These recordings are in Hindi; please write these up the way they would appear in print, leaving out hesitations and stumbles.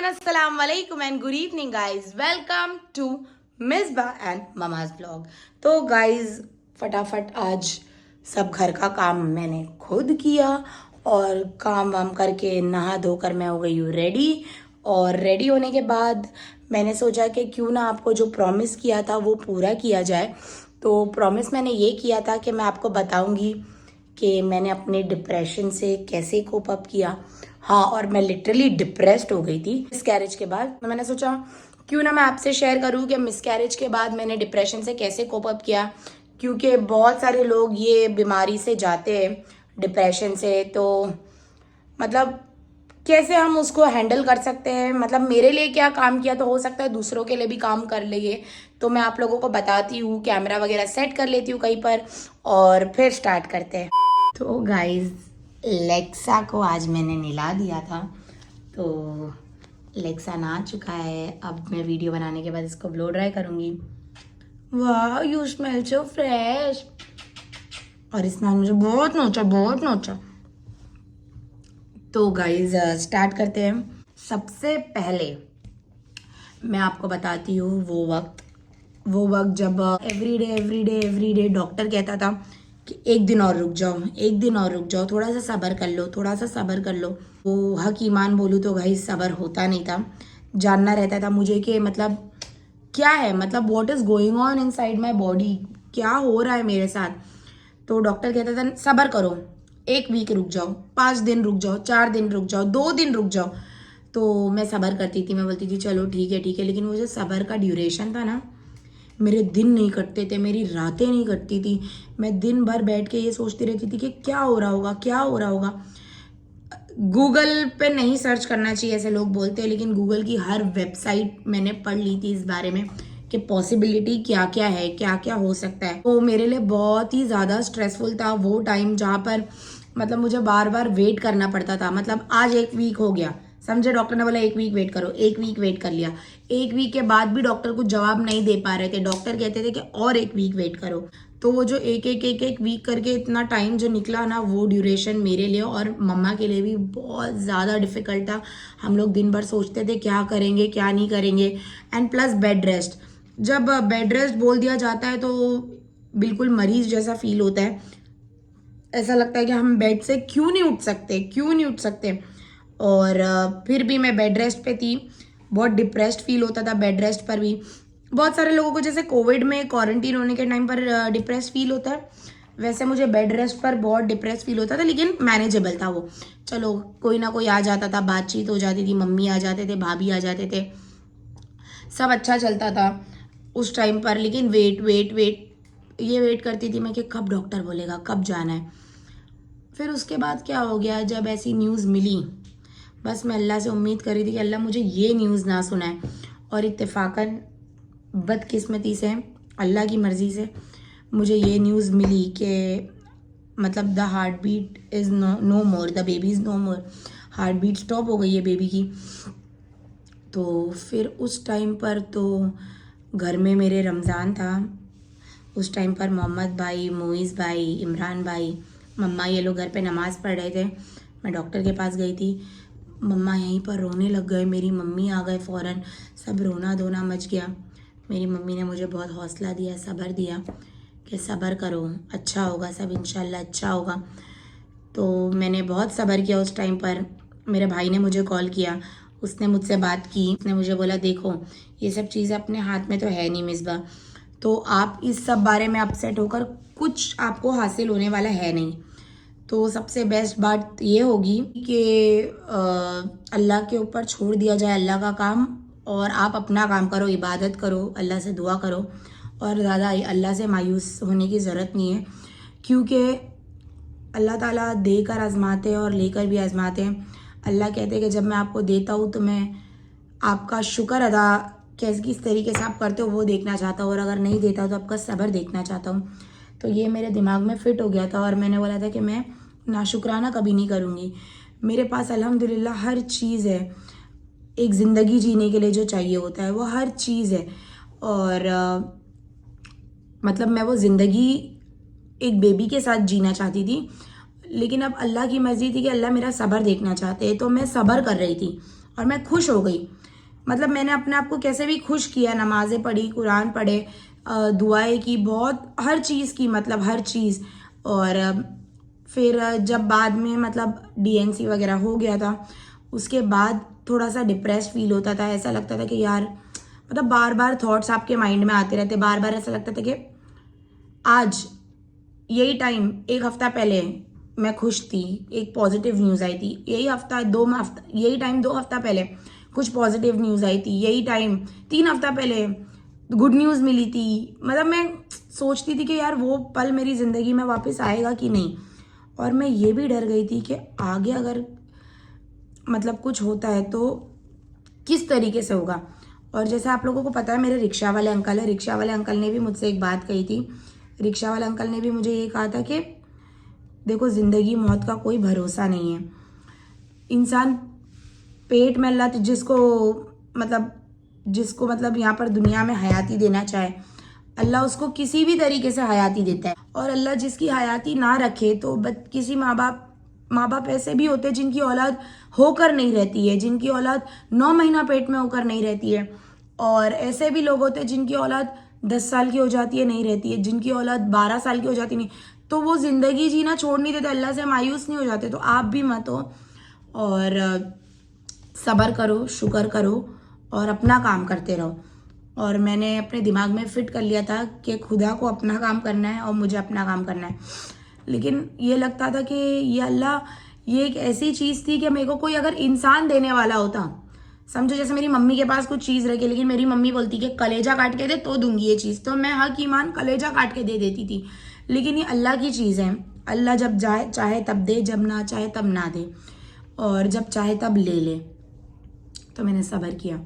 अस्सलाम वालेकुम and good evening guys. Welcome to Misba and mama's blog. तो गाइस फटाफट आज सब घर का काम मैंने खुद किया और काम वाम करके नहा धोकर मैं हो गई हूँ रेडी। और रेडी होने के बाद मैंने सोचा कि क्यों ना आपको जो प्रॉमिस किया था वो पूरा किया जाए। तो प्रॉमिस मैंने ये किया था कि मैं आपको बताऊंगी कि मैंने अपने डिप्रेशन से कैसे कोप अप किया। हाँ, और मैं लिटरली डिप्रेस्ड हो गई थी मिसकैरेज के बाद। तो मैंने सोचा क्यों ना मैं आपसे शेयर करूँ कि मिसकैरेज के बाद मैंने डिप्रेशन से कैसे कोप अप किया, क्योंकि बहुत सारे लोग ये बीमारी से जाते हैं डिप्रेशन से। तो मतलब कैसे हम उसको हैंडल कर सकते हैं, मतलब मेरे लिए क्या काम किया तो हो सकता है दूसरों के लिए भी काम कर लिए। तो मैं आप लोगों को बताती हूँ, कैमरा वगैरह सेट कर लेती हूँ कहीं पर और फिर स्टार्ट करते हैं। तो गाइज लेक्सा को आज मैंने नहला दिया था, तो लेक्सा नहा चुका है। अब मैं वीडियो बनाने के बाद इसको ब्लो ड्राई करूँगी। वाह यू स्मेल सो फ्रेश। और इसने मुझे बहुत नोचा। तो गाइज स्टार्ट करते हैं। सबसे पहले मैं आपको बताती हूँ वो वक्त जब एवरी डे डॉक्टर कहता था कि एक दिन और रुक जाओ, थोड़ा सा सब्र कर लो। वो हक ईमान बोलूँ तो भाई सब्र होता नहीं था। जानना रहता था मुझे कि मतलब क्या है, मतलब what is going on inside my body, क्या हो रहा है मेरे साथ। तो डॉक्टर कहता था सब्र करो, 1 वीक रुक जाओ, 5 दिन रुक जाओ, 4 दिन रुक जाओ, 2 दिन रुक जाओ। तो मैं सब्र करती थी, मैं बोलती थी चलो ठीक है। लेकिन वो जो सब्र का ड्यूरेशन था ना, मेरे दिन नहीं कटते थे, मेरी रातें नहीं कटती थी। मैं दिन भर बैठ के ये सोचती रहती थी कि क्या हो रहा होगा। गूगल पे नहीं सर्च करना चाहिए ऐसे लोग बोलते हैं, लेकिन गूगल की हर वेबसाइट मैंने पढ़ ली थी इस बारे में कि पॉसिबिलिटी क्या क्या है, क्या क्या हो सकता है। तो मेरे लिए बहुत ही ज़्यादा स्ट्रेसफुल था वो टाइम, जहाँ पर मतलब मुझे बार बार वेट करना पड़ता था। मतलब आज 1 वीक हो गया, समझे, डॉक्टर ने बोला 1 वीक वेट करो, 1 वीक वेट कर लिया। 1 वीक के बाद भी डॉक्टर कुछ जवाब नहीं दे पा रहे थे। डॉक्टर कहते थे कि और 1 वीक वेट करो। तो वो जो एक वीक करके इतना टाइम जो निकला ना, वो ड्यूरेशन मेरे लिए और मम्मा के लिए भी बहुत ज़्यादा डिफिकल्ट था। हम लोग दिन भर सोचते थे क्या करेंगे क्या नहीं करेंगे। एंड प्लस बेड रेस्ट, जब बेड रेस्ट बोल दिया जाता है तो बिल्कुल मरीज जैसा फील होता है। ऐसा लगता है कि हम बेड से क्यों नहीं उठ सकते। और फिर भी मैं बेड रेस्ट पे थी, बहुत डिप्रेस्ड फील होता था बेड रेस्ट पर भी। बहुत सारे लोगों को जैसे कोविड में क्वारंटीन होने के टाइम पर डिप्रेस फील होता है, वैसे मुझे बेड रेस्ट पर बहुत डिप्रेस फील होता था, लेकिन मैनेजेबल था वो। चलो कोई ना कोई आ जाता था, बातचीत हो जाती थी, मम्मी आ जाते थे, भाभी आ जाते थे, सब अच्छा चलता था उस टाइम पर। लेकिन वेट ये वेट करती थी मैं कि कब डॉक्टर बोलेगा, कब जाना है। फिर उसके बाद क्या हो गया, जब ऐसी न्यूज़ मिली, बस मैं अल्लाह से उम्मीद कर रही थी कि अल्लाह मुझे ये न्यूज़ ना सुनाए। और इत्तेफाकन बदकिस्मती से, अल्लाह की मर्ज़ी से मुझे ये न्यूज़ मिली कि मतलब the heartbeat is no more, the baby is no more, heartbeat stop हो गई है बेबी की। तो फिर उस टाइम पर तो घर में मेरे रमज़ान था। उस टाइम पर मोहम्मद भाई, मोइज़ भाई, इमरान भाई, मम्मा ये लोग घर पे नमाज़ पढ़ रहे थे। मैं डॉक्टर के पास गई थी, मम्मा यहीं पर रोने लग गए, मेरी मम्मी आ गए फ़ौरन, सब रोना धोना मच गया। मेरी मम्मी ने मुझे बहुत हौसला दिया, सब्र दिया कि सब्र करो, अच्छा होगा सब, इंशाल्लाह अच्छा होगा। तो मैंने बहुत सब्र किया उस टाइम पर। मेरे भाई ने मुझे कॉल किया, उसने मुझसे बात की, उसने मुझे बोला देखो ये सब चीज़ें अपने हाथ में तो है नहीं मिसबा, तो आप इस सब बारे में अपसेट होकर कुछ आपको हासिल होने वाला है नहीं। तो सबसे बेस्ट बात ये होगी कि अल्लाह के ऊपर छोड़ दिया जाए अल्लाह का काम, और आप अपना काम करो, इबादत करो, अल्लाह से दुआ करो, और ज़्यादा अल्लाह से मायूस होने की ज़रूरत नहीं है, क्योंकि अल्लाह ताला देकर आजमाते हैं और लेकर भी आजमाते हैं। अल्लाह कहते हैं कि जब मैं आपको देता हूँ तो मैं आपका शुक्र अदा कैसे किस तरीके से आप करते हो वो देखना चाहता हूँ, और अगर नहीं देता तो आपका सब्र देखना चाहता हूँ। तो ये मेरे दिमाग में फिट हो गया था और मैंने बोला था कि मैं नाशुक्राना कभी नहीं करूँगी। मेरे पास अल्हम्दुलिल्लाह हर चीज़ है, एक ज़िंदगी जीने के लिए जो चाहिए होता है वो हर चीज़ है। और मतलब मैं वो ज़िंदगी एक बेबी के साथ जीना चाहती थी, लेकिन अब अल्लाह की मर्ज़ी थी कि अल्लाह मेरा सब्र देखना चाहते हैं, तो मैं सब्र कर रही थी। और मैं खुश हो गई। मतलब मैंने अपने आप को कैसे भी खुश किया, नमाजें पढ़ी, कुरान पढ़े, दुआएं की, बहुत हर चीज़ की, मतलब हर चीज़। और फिर जब बाद में मतलब डीएनसी वगैरह हो गया था, उसके बाद थोड़ा सा डिप्रेस फील होता था। ऐसा लगता था कि यार मतलब बार बार थॉट्स आपके माइंड में आते रहते, बार बार ऐसा लगता था कि आज यही टाइम, एक हफ्ता पहले मैं खुश थी, एक पॉजिटिव न्यूज़ आई थी। यही टाइम 2 हफ्ता पहले कुछ पॉजिटिव न्यूज़ आई थी। यही टाइम 3 हफ्ता पहले गुड न्यूज़ मिली थी। मतलब मैं सोचती थी कि यार वो पल मेरी ज़िंदगी में वापस आएगा कि नहीं। और मैं ये भी डर गई थी कि आगे अगर मतलब कुछ होता है तो किस तरीके से होगा। और जैसे आप लोगों को पता है, मेरे रिक्शा वाले अंकल है, रिक्शा वाले अंकल ने भी मुझसे एक बात कही थी। रिक्शा वाले अंकल ने भी मुझे ये कहा था कि देखो, ज़िंदगी मौत का कोई भरोसा नहीं है। इंसान पेट में अल्लाह जिसको मतलब यहाँ पर दुनिया में हयाती देना चाहे, अल्लाह उसको किसी भी तरीके से हयाती देता है। और अल्लाह जिसकी हयाती ना रखे तो किसी माँ बाप ऐसे भी होते हैं जिनकी औलाद होकर नहीं रहती है, जिनकी औलाद 9 महीना पेट में होकर नहीं रहती है। और ऐसे भी लोग होते हैं जिनकी औलाद 10 साल की हो जाती है, नहीं रहती है, जिनकी औलाद 12 साल की हो जाती नहीं। तो वो ज़िंदगी जीना छोड़ नहीं देते, अल्लाह से मायूस नहीं हो जाते। तो आप भी मत हो, और सब्र करो, शुक्र करो, और अपना काम करते रहो। और मैंने अपने दिमाग में फिट कर लिया था कि खुदा को अपना काम करना है और मुझे अपना काम करना है। लेकिन ये लगता था कि ये अल्लाह, ये एक ऐसी चीज़ थी कि मेरे को कोई अगर इंसान देने वाला होता, समझो जैसे मेरी मम्मी के पास कुछ चीज़ रखी, लेकिन मेरी मम्मी बोलती कि कलेजा काट के दे तो दूंगी ये चीज़, तो मैं हक ईमान कलेजा काट के दे देती थी। लेकिन ये अल्लाह की चीज़ है, अल्लाह जब चाहे तब दे, जब ना चाहे तब ना दे, और जब चाहे तब ले ले। तो मैंने सब्र किया।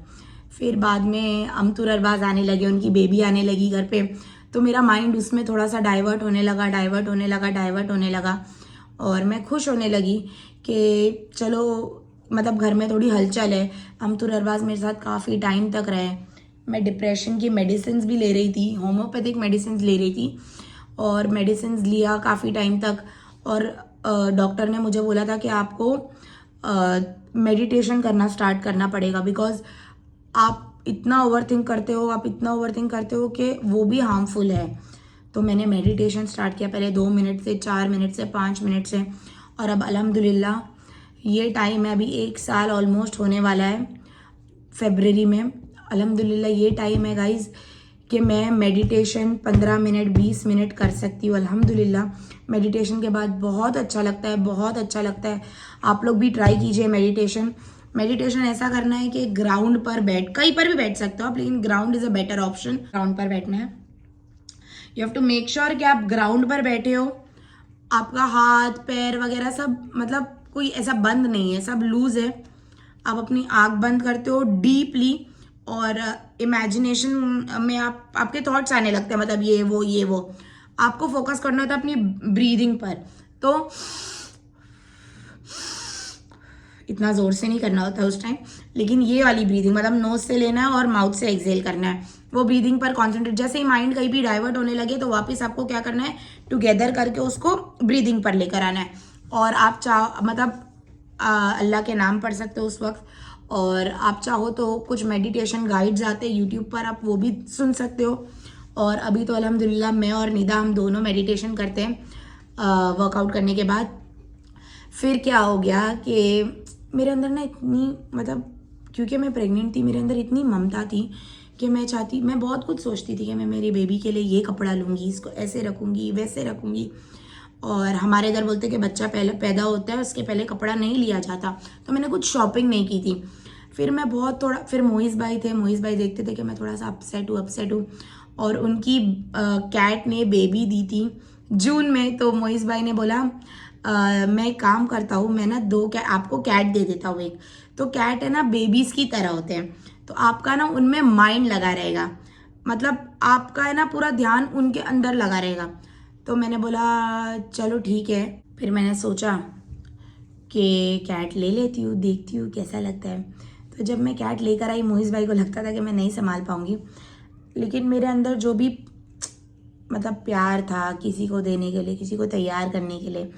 फिर बाद में अमतुर अरबाज आने लगे, उनकी बेबी आने लगी घर पे, तो मेरा माइंड उसमें थोड़ा सा डाइवर्ट होने लगा। और मैं खुश होने लगी कि चलो मतलब घर में थोड़ी हलचल है। अमतुर अरबाज मेरे साथ काफ़ी टाइम तक रहे। मैं डिप्रेशन की मेडिसिन भी ले रही थी, होम्योपैथिक मेडिसिन ले रही थी, और मेडिसिन लिया काफ़ी टाइम तक। और डॉक्टर ने मुझे बोला था कि आपको मेडिटेशन करना स्टार्ट करना पड़ेगा, बिकॉज आप इतना ओवरथिंक करते हो कि वो भी हार्मफुल है। तो मैंने मेडिटेशन स्टार्ट किया, पहले 2 मिनट से, 4 मिनट से, 5 मिनट से, और अब अल्हम्दुलिल्लाह ये टाइम है, अभी 1 साल ऑलमोस्ट होने वाला है फरवरी में। अल्हम्दुलिल्लाह ये टाइम है गाइज कि मैं मेडिटेशन 15 मिनट 20 मिनट कर सकती हूँ। अल्हम्दुलिल्लाह मेडिटेशन के बाद बहुत अच्छा लगता है। आप लोग भी ट्राई कीजिए मेडिटेशन ऐसा करना है कि ग्राउंड पर कहीं पर भी बैठ सकते हो आप, लेकिन ground is a better option. Ground पर बैठना है। You have to make sure कि आप ग्राउंड पर बैठे हो, आपका हाथ पैर वगैरह सब मतलब कोई ऐसा बंद नहीं है, सब लूज है। आप अपनी आंख बंद करते हो डीपली, और इमेजिनेशन में आपके थॉट्स आने लगते हैं, मतलब ये वो आपको फोकस करना होता है अपनी ब्रीदिंग पर। तो इतना जोर से नहीं करना होता उस टाइम, लेकिन ये वाली ब्रीदिंग मतलब नोज से लेना है और माउथ से एक्सहेल करना है, वो ब्रीदिंग पर कॉन्सेंट्रेट। जैसे ही माइंड कहीं भी डाइवर्ट होने लगे तो वापस आपको क्या करना है, टुगेदर करके उसको ब्रीदिंग पर लेकर आना है। और आप मतलब अल्लाह के नाम पढ़ सकते हो उस वक्त, और आप चाहो तो कुछ मेडिटेशन गाइड्स आते हैं यूट्यूब पर, आप वो भी सुन सकते हो। और अभी तो अल्हम्दुलिल्लाह मैं और निदा हम दोनों मेडिटेशन करते हैं वर्कआउट करने के बाद। फिर क्या हो गया कि मेरे अंदर ना इतनी मतलब, क्योंकि मैं प्रेग्नेंट थी, मेरे अंदर इतनी ममता थी कि मैं बहुत कुछ सोचती थी कि मैं मेरी बेबी के लिए ये कपड़ा लूँगी, इसको ऐसे रखूँगी, वैसे रखूँगी। और हमारे इधर बोलते कि बच्चा पहले पैदा होता है उसके पहले कपड़ा नहीं लिया जाता, तो मैंने कुछ शॉपिंग नहीं की थी। फिर मैं फिर मोइस भाई देखते थे कि मैं थोड़ा सा अपसेट हूँ, और उनकी कैट ने बेबी दी थी जून में। तो मोइस भाई ने बोला मैं एक काम करता हूँ, मैं ना आपको कैट दे देता हूँ एक। तो कैट है ना बेबीज की तरह होते हैं, तो आपका ना उनमें माइंड लगा रहेगा, मतलब आपका है ना पूरा ध्यान उनके अंदर लगा रहेगा। तो मैंने बोला चलो ठीक है। फिर मैंने सोचा कि कैट ले लेती हूँ, देखती हूँ कैसा लगता है। तो जब मैं कैट लेकर आई, मोहित भाई को लगता था कि मैं नहीं संभाल पाऊंगी, लेकिन मेरे अंदर जो भी मतलब प्यार था किसी को देने के लिए, किसी को तैयार करने के लिए,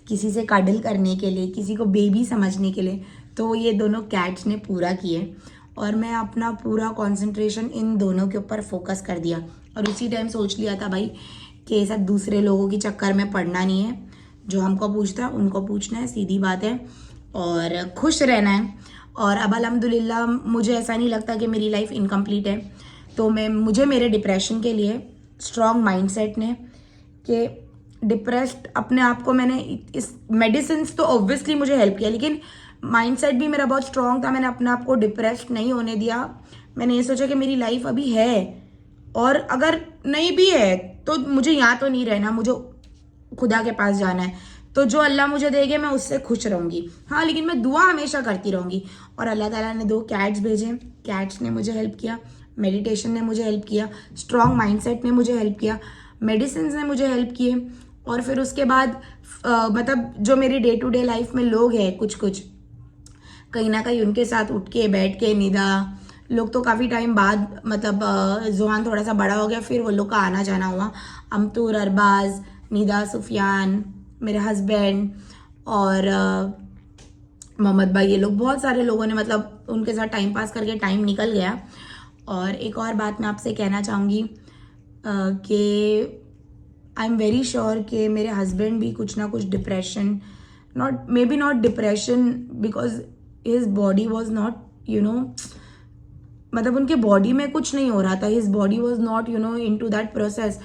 किसी से कडल करने के लिए, किसी को बेबी समझने के लिए, तो ये दोनों कैट्स ने पूरा किए और मैं अपना पूरा कंसंट्रेशन इन दोनों के ऊपर फोकस कर दिया और उसी टाइम सोच लिया था भाई कि सब दूसरे लोगों के चक्कर में पड़ना नहीं है, जो हमको पूछता है उनको पूछना है, सीधी बात है, और खुश रहना है। और अब अल्हम्दुलिल्लाह मुझे ऐसा नहीं लगता कि मेरी लाइफ इनकम्प्लीट है। तो मुझे मेरे डिप्रेशन के लिए स्ट्रॉन्ग माइंडसेट ने कि डिप्रेस्ड अपने आप को मैंने इस मेडिसिन तो ऑब्वियसली मुझे हेल्प किया, लेकिन माइंडसेट भी मेरा बहुत स्ट्रॉन्ग था। मैंने अपने आप को डिप्रेस्ड नहीं होने दिया। मैंने ये सोचा कि मेरी लाइफ अभी है और अगर नहीं भी है तो मुझे यहाँ तो नहीं रहना, मुझे खुदा के पास जाना है। तो जो अल्लाह मुझे देगे मैं उससे खुश रहूंगी। हाँ, लेकिन मैं दुआ हमेशा करती रहूंगी। और अल्लाह ताला ने 2 कैट्स भेजे, कैट्स ने मुझे हेल्प किया, मेडिटेशन ने मुझे हेल्प किया, स्ट्रॉन्ग माइंडसेट ने मुझे हेल्प किया, मेडिसिन ने मुझे हेल्प किए। और फिर उसके बाद मतलब जो मेरी डे टू डे लाइफ में लोग हैं कुछ कुछ, कहीं ना कहीं उनके साथ उठ के बैठ के निदा लोग तो काफ़ी टाइम बाद मतलब जुहान थोड़ा सा बड़ा हो गया फिर वो लोग का आना जाना हुआ। अमतूर, अरबाज, निदा, सुफियान, मेरे हस्बैंड और मोहम्मद भाई, ये लोग बहुत सारे लोगों ने मतलब उनके साथ टाइम पास करके टाइम निकल गया। और एक और बात मैं आपसे कहना चाहूँगी कि आई एम वेरी श्योर कि मेरे हस्बैंड भी कुछ ना कुछ depression, not depression because his body was not मतलब उनके बॉडी में कुछ नहीं हो रहा था, his body was not into that process,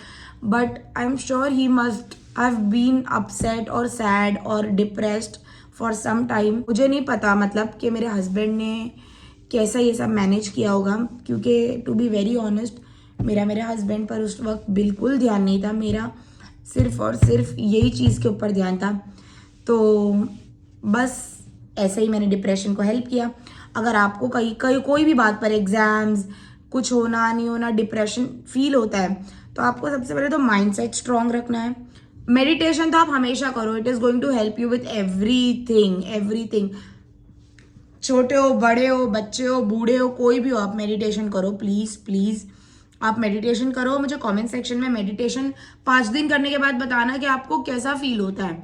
but I am sure he must have been upset और सैड और डिप्रेस्ड फॉर सम टाइम। मुझे नहीं पता मतलब कि मेरे हस्बैंड ने कैसा ये सब मैनेज किया होगा, क्योंकि टू बी वेरी ऑनेस्ट मेरे हस्बैंड पर उस वक्त बिल्कुल ध्यान नहीं था। मेरा सिर्फ और सिर्फ यही चीज़ के ऊपर ध्यान था। तो बस ऐसे ही मैंने डिप्रेशन को हेल्प किया। अगर आपको कोई भी बात पर, एग्जाम्स, कुछ होना नहीं होना, डिप्रेशन फील होता है, तो आपको सबसे पहले तो माइंडसेट स्ट्रांग रखना है। मेडिटेशन तो आप हमेशा करो, it is going to help you with everything. छोटे हो, बड़े हो, बच्चे हो, बूढ़े हो, कोई भी हो, आप मेडिटेशन करो प्लीज आप मेडिटेशन करो। मुझे कमेंट सेक्शन में मेडिटेशन 5 दिन करने के बाद बताना कि आपको कैसा फील होता है,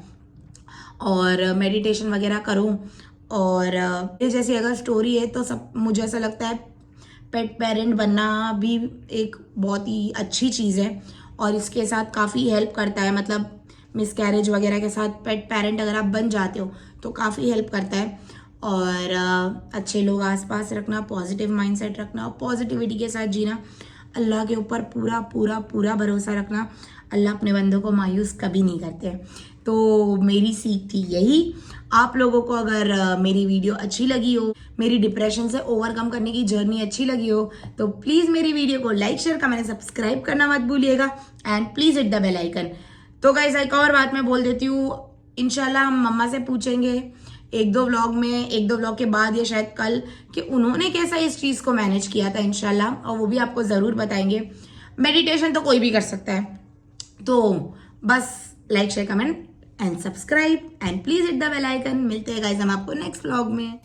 और मेडिटेशन वगैरह करो। और जैसी अगर स्टोरी है तो सब मुझे ऐसा लगता है पेट पेरेंट बनना भी एक बहुत ही अच्छी चीज़ है और इसके साथ काफ़ी हेल्प करता है। मतलब मिसकैरेज वगैरह के साथ पेट पेरेंट अगर आप बन जाते हो तो काफ़ी हेल्प करता है। और अच्छे लोग आसपास रखना, पॉजिटिव माइंडसेट रखना और पॉजिटिविटी के साथ जीना, अल्लाह के ऊपर पूरा पूरा पूरा भरोसा रखना। अल्लाह अपने बंदों को मायूस कभी नहीं करते। तो मेरी सीख थी यही। आप लोगों को अगर मेरी वीडियो अच्छी लगी हो, मेरी डिप्रेशन से ओवरकम करने की जर्नी अच्छी लगी हो, तो प्लीज़ मेरी वीडियो को लाइक, शेयर, कमेंट, सब्सक्राइब करना मत भूलिएगा and please hit the bell icon. तो गाइस एक और बात मैं बोल देती हूँ, इंशाल्लाह हम मम्मा से पूछेंगे एक दो व्लॉग के बाद या शायद कल कि उन्होंने कैसा इस चीज़ को मैनेज किया था इंशाल्लाह, और वो भी आपको ज़रूर बताएंगे। मेडिटेशन तो कोई भी कर सकता है। तो बस like, share, comment and subscribe and please hit the bell icon. मिलते हैं गाइस हम आपको नेक्स्ट व्लॉग में।